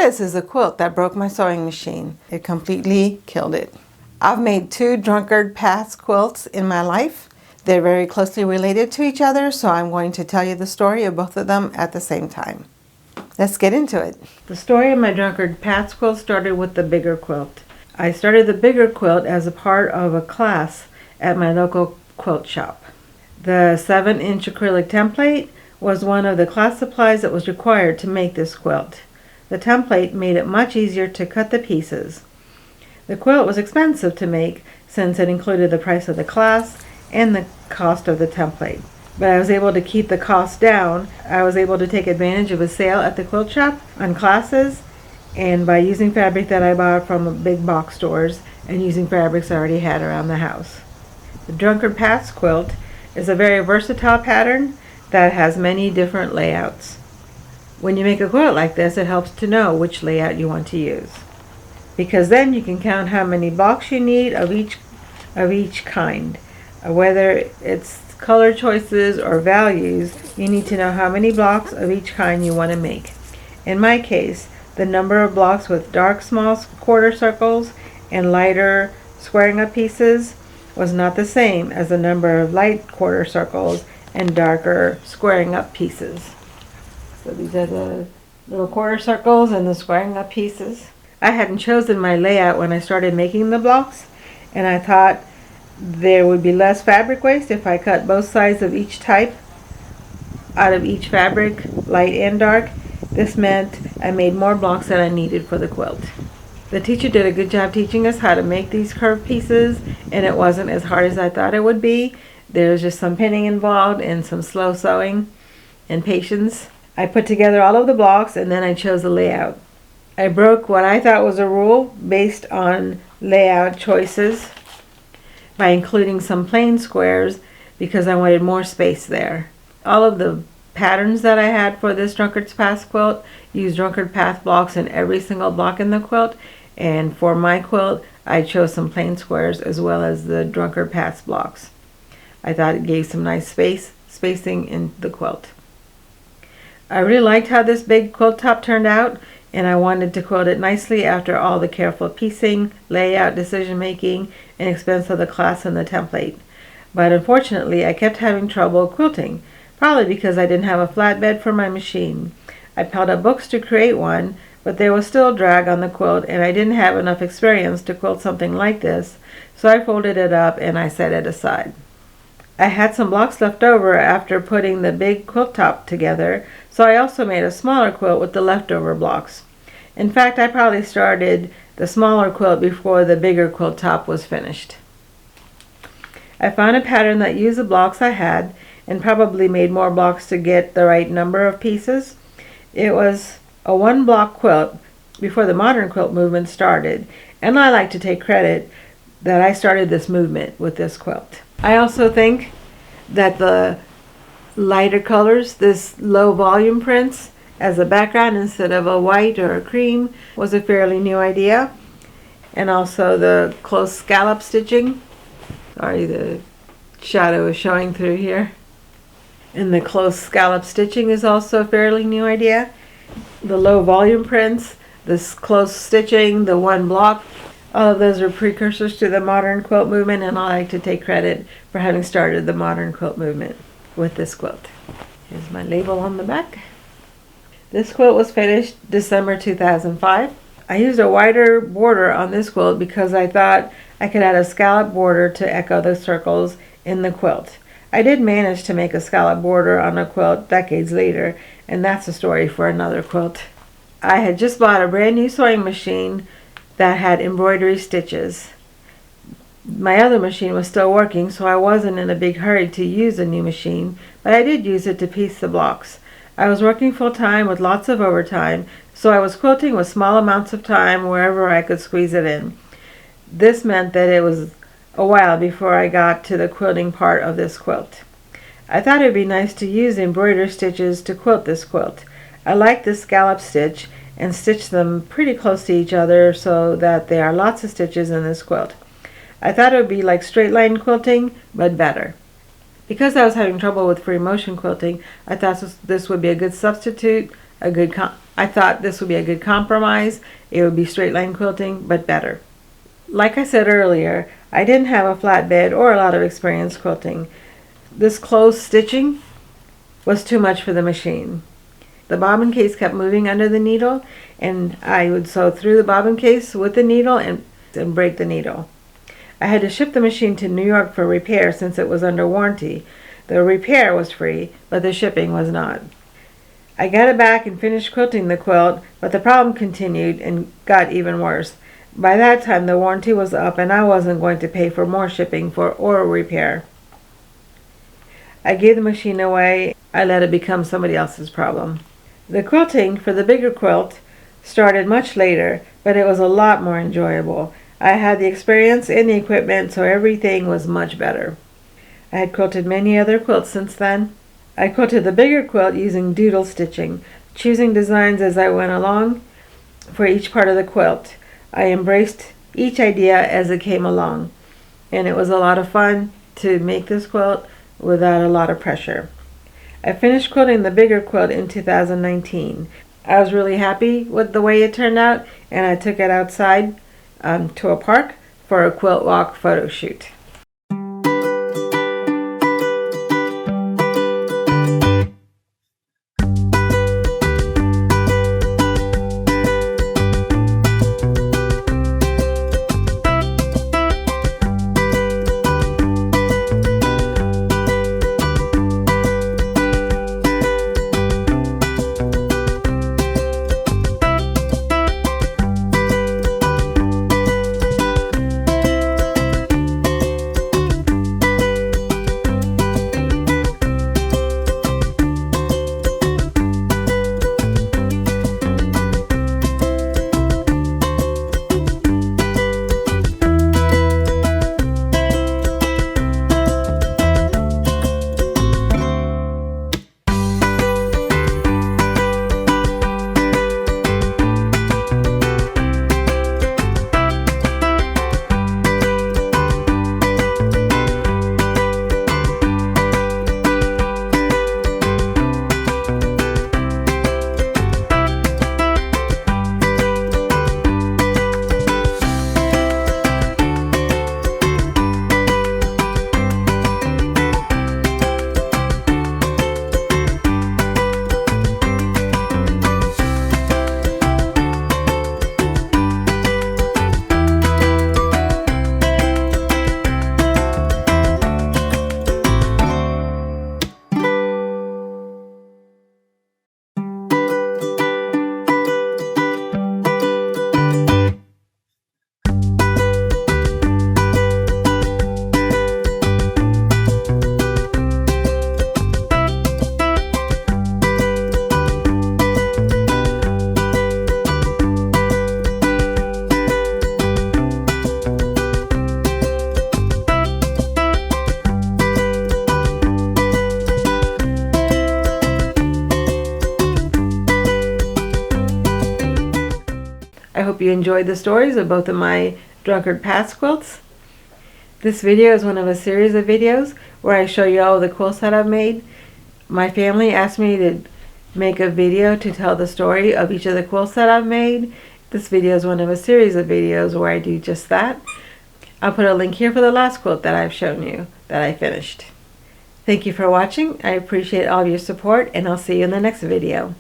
This is a quilt that broke my sewing machine. It completely killed it. I've made 2 Drunkard path quilts in my life. They're very closely related to each other, so I'm going to tell you the story of both of them at the same time. Let's get into it. The story of my Drunkard path quilt started with the bigger quilt. I started the bigger quilt as a part of a class at my local quilt shop. The 7-inch acrylic template was one of the class supplies that was required to make this quilt. The template made it much easier to cut the pieces. The quilt was expensive to make since it included the price of the class and the cost of the template. But I was able to keep the cost down. I was able to take advantage of a sale at the quilt shop on classes, and by using fabric that I bought from big box stores and using fabrics I already had around the house. The Drunkard Paths quilt is a very versatile pattern that has many different layouts. When you make a quilt like this, it helps to know which layout you want to use, because then you can count how many blocks you need of each kind. Whether it's color choices or values, you need to know how many blocks of each kind you want to make. In my case, the number of blocks with dark small quarter circles and lighter squaring up pieces was not the same as the number of light quarter circles and darker squaring up pieces. So these are the little quarter circles and the squaring up pieces. I hadn't chosen my layout when I started making the blocks, and I thought there would be less fabric waste if I cut both sides of each type out of each fabric, light and dark. This meant I made more blocks than I needed for the quilt. The teacher did a good job teaching us how to make these curved pieces, and it wasn't as hard as I thought it would be. There's just some pinning involved and some slow sewing and patience. I put together all of the blocks and then I chose the layout. I broke what I thought was a rule based on layout choices by including some plain squares because I wanted more space there. All of the patterns that I had for this Drunkard's Path quilt used Drunkard Path blocks in every single block in the quilt, and for my quilt I chose some plain squares as well as the Drunkard Path blocks. I thought it gave some nice spacing in the quilt. I really liked how this big quilt top turned out, and I wanted to quilt it nicely after all the careful piecing, layout, decision making, and expense of the class and the template. But unfortunately I kept having trouble quilting, probably because I didn't have a flatbed for my machine. I piled up books to create one, but there was still drag on the quilt, and I didn't have enough experience to quilt something like this, so I folded it up and I set it aside. I had some blocks left over after putting the big quilt top together, so I also made a smaller quilt with the leftover blocks. In fact, I probably started the smaller quilt before the bigger quilt top was finished. I found a pattern that used the blocks I had and probably made more blocks to get the right number of pieces. It was a 1-block quilt before the modern quilt movement started, and I like to take credit that I started this movement with this quilt. I also think that the lighter colors, this low volume prints as a background instead of a white or a cream, was a fairly new idea. And also the close scallop stitching. Sorry, the shadow is showing through here. And the close scallop stitching is also a fairly new idea. The low volume prints, this close stitching, the 1 block, all of those are precursors to the modern quilt movement, and I like to take credit for having started the modern quilt movement with this quilt. Here's my label on the back. This quilt was finished December 2005. I used a wider border on this quilt because I thought I could add a scallop border to echo the circles in the quilt. I did manage to make a scallop border on a quilt decades later, and that's a story for another quilt. I had just bought a brand new sewing machine that had embroidery stitches. My other machine was still working, so I wasn't in a big hurry to use a new machine, but I did use it to piece the blocks. I was working full-time with lots of overtime, so I was quilting with small amounts of time wherever I could squeeze it in. This meant that it was a while before I got to the quilting part of this quilt. I thought it would be nice to use embroidery stitches to quilt this quilt. I like this scallop stitch and stitch them pretty close to each other so that there are lots of stitches in this quilt. I thought it would be like straight line quilting, but better. Because I was having trouble with free motion quilting, I thought this would be a good substitute, a good I thought this would be a good compromise. It would be straight line quilting, but better. Like I said earlier, I didn't have a flatbed or a lot of experience quilting. This closed stitching was too much for the machine. The bobbin case kept moving under the needle, and I would sew through the bobbin case with the needle and break the needle. I had to ship the machine to New York for repair since it was under warranty. The repair was free, but the shipping was not. I got it back and finished quilting the quilt, but the problem continued and got even worse. By that time, the warranty was up, and I wasn't going to pay for more shipping or repair. I gave the machine away. I let it become somebody else's problem. The quilting for the bigger quilt started much later, but it was a lot more enjoyable. I had the experience and the equipment, so everything was much better. I had quilted many other quilts since then. I quilted the bigger quilt using doodle stitching, choosing designs as I went along for each part of the quilt. I embraced each idea as it came along, and it was a lot of fun to make this quilt without a lot of pressure. I finished quilting the bigger quilt in 2019. I was really happy with the way it turned out, and I took it outside to a park for a quilt walk photo shoot. I hope you enjoyed the stories of both of my Drunkard pass quilts. This video is one of a series of videos where I show you all the quilts that I've made. My family asked me to make a video to tell the story of each of the quilts that I've made. This video is one of a series of videos where I do just that. I'll put a link here for the last quilt that I've shown you that I finished. Thank you for watching. I appreciate all of your support, and I'll see you in the next video.